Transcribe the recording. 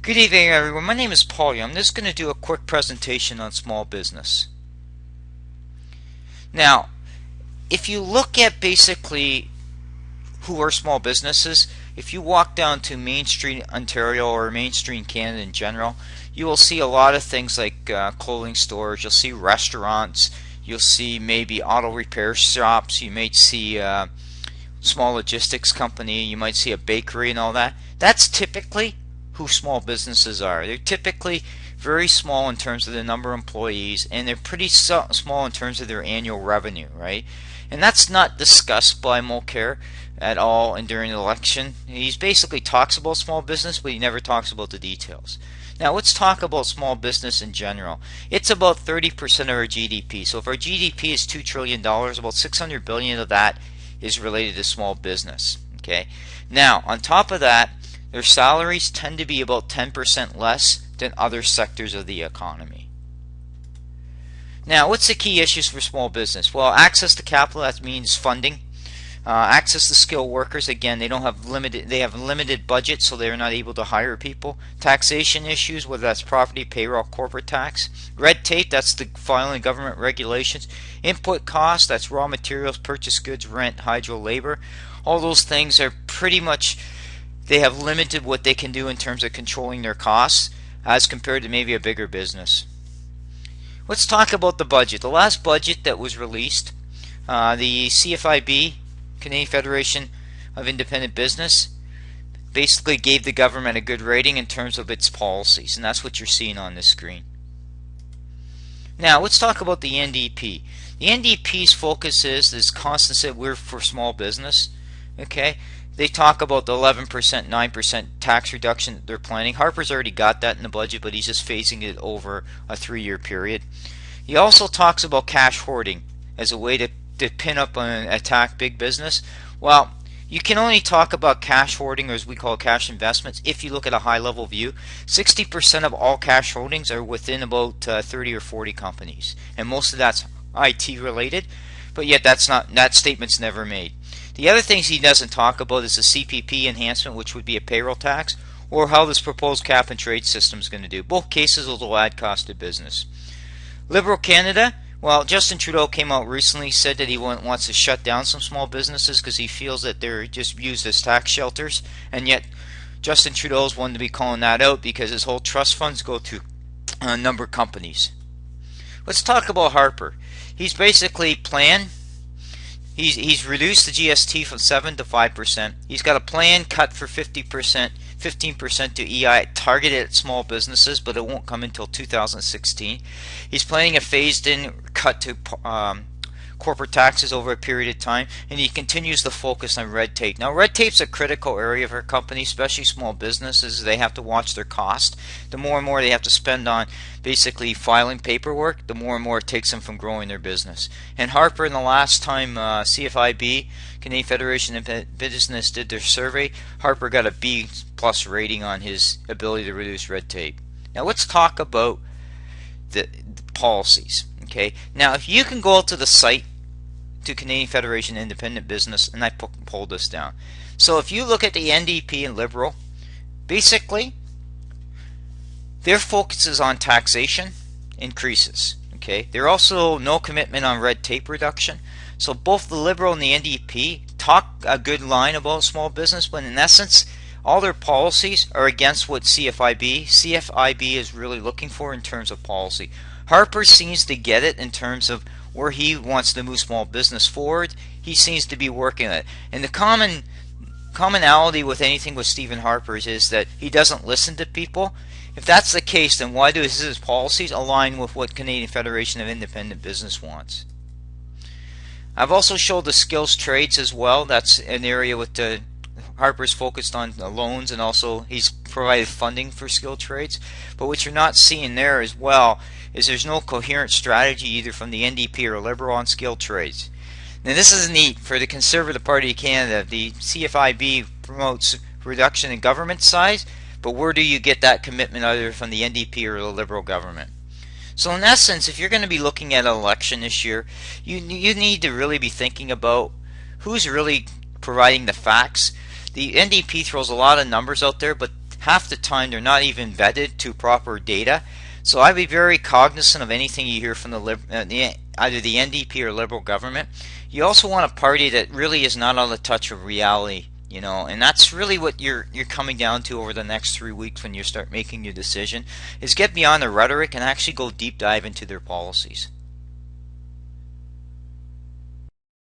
Good evening, everyone. My name is Paul. I'm just going to do a quick presentation on small business. Now, if you look at basically who are small businesses, if you walk down to Main Street, Ontario, or Main Street, Canada in general, you will see a lot of things like clothing stores. You'll see restaurants. You'll see maybe auto repair shops. You might see a small logistics company. You might see a bakery and all that. That's typically who small businesses are. They're typically very small in terms of the number of employees, and they're pretty small in terms of their annual revenue, right? And that's not discussed by Mulcair at all and during the election. He basically talks about small business, but he never talks about the details. Now let's talk about small business in general. It's about 30% of our GDP. So if our GDP is $2 trillion, about $600 billion of that is related to small business. Okay. Now on top of that, their salaries tend to be about 10% less than other sectors of the economy. Now, what's the key issues for small business? Well, access to capital, that means funding. Access to skilled workers, again, they have limited budget, so they're not able to hire people. Taxation issues, whether that's property, payroll, corporate tax. Red tape, that's the filing government regulations. Input costs, that's raw materials, purchased goods, rent, hydro, labor. All those things are pretty much, they have limited what they can do in terms of controlling their costs as compared to maybe a bigger business. Let's talk about the budget. The last budget that was released, the CFIB, Canadian Federation of Independent Business, basically gave the government a good rating in terms of its policies, and that's what you're seeing on this screen. Now let's talk about the NDP. The NDP's focus is this constant said we're for small business. Okay, they talk about the 11%, 9% tax reduction that they're planning. Harper's already got that in the budget, but he's just phasing it over a 3-year period. He also talks about cash hoarding as a way to pin up and attack big business. Well, you can only talk about cash hoarding, or as we call cash investments, if you look at a high-level view. 60% of all cash holdings are within about 30 or 40 companies, and most of that's IT related, but yet that statement's never made. The other things he doesn't talk about is the CPP enhancement, which would be a payroll tax, or how this proposed cap and trade system is going to do. Both cases will add cost to business. Liberal Canada, well, Justin Trudeau came out recently, said that he wants to shut down some small businesses because he feels that they're just used as tax shelters, and yet Justin Trudeau's one to be calling that out because his whole trust funds go to a number of companies. Let's talk about Harper. He's basically planned. He's reduced the GST from 7 to 5%. He's got a plan cut for 15% to EI targeted at small businesses, but it won't come until 2016. He's planning a phased-in cut to corporate taxes over a period of time, and he continues to focus on red tape. Now, red tape's a critical area for companies, especially small businesses. They have to watch their cost. The more and more they have to spend on basically filing paperwork, the more and more it takes them from growing their business. And Harper, in the last time CFIB, Canadian Federation of Business, did their survey, Harper got a B+ rating on his ability to reduce red tape. Now let's talk about the policies. Okay. Now if you can go out to the site to Canadian Federation of Independent Business, and I pulled this down. So if you look at the NDP and Liberal, basically their focus is on taxation increases. Okay, there also no commitment on red tape reduction. So both the Liberal and the NDP talk a good line about small business, but in essence all their policies are against what CFIB is really looking for in terms of policy. Harper seems to get it in terms of where he wants to move small business forward. He seems to be working it. And the commonality with anything with Stephen Harper is that he doesn't listen to people. If that's the case, then why do his policies align with what Canadian Federation of Independent Business wants? I've also showed the skills trades as well. That's an area with the Harper's focused on the loans, and also he's provided funding for skilled trades. But what you're not seeing there as well is there's no coherent strategy either from the NDP or Liberal on skilled trades. Now this is neat for the Conservative Party of Canada. The CFIB promotes reduction in government size, but where do you get that commitment either from the NDP or the Liberal government? So in essence, if you're going to be looking at an election this year, you need to really be thinking about who's really providing the facts. The NDP throws a lot of numbers out there, but half the time they're not even vetted to proper data. So I'd be very cognizant of anything you hear from either the NDP or Liberal government. You also want a party that really is not on the touch of reality, and that's really what you're coming down to over the next 3 weeks when you start making your decision, is get beyond the rhetoric and actually go deep dive into their policies.